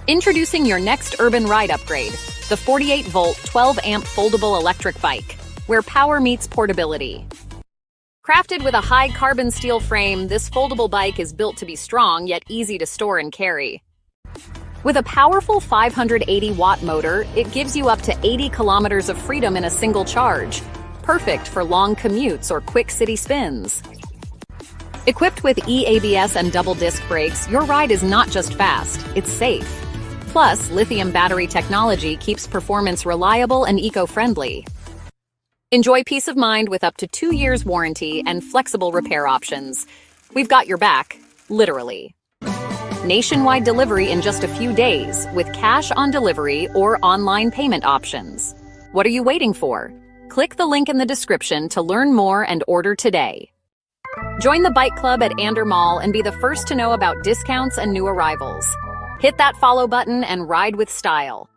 Introducing your next urban ride upgrade, the 48-volt, 12-amp foldable electric bike, where power meets portability. Crafted with a high carbon steel frame, this foldable bike is built to be strong yet easy to store and carry. With a powerful 580-watt motor, it gives you up to 80 kilometers of freedom in a single charge, perfect for long commutes or quick city spins. Equipped with EABS and double disc brakes, your ride is not just fast, it's safe. Plus, lithium battery technology keeps performance reliable and eco-friendly. Enjoy peace of mind with up to 2 years warranty and flexible repair options. We've got your back, literally. Nationwide delivery in just a few days with cash on delivery or online payment options. What are you waiting for? Click the link in the description to learn more and order today. Join the bike club at Ander Mall and be the first to know about discounts and new arrivals. Hit that follow button and ride with style.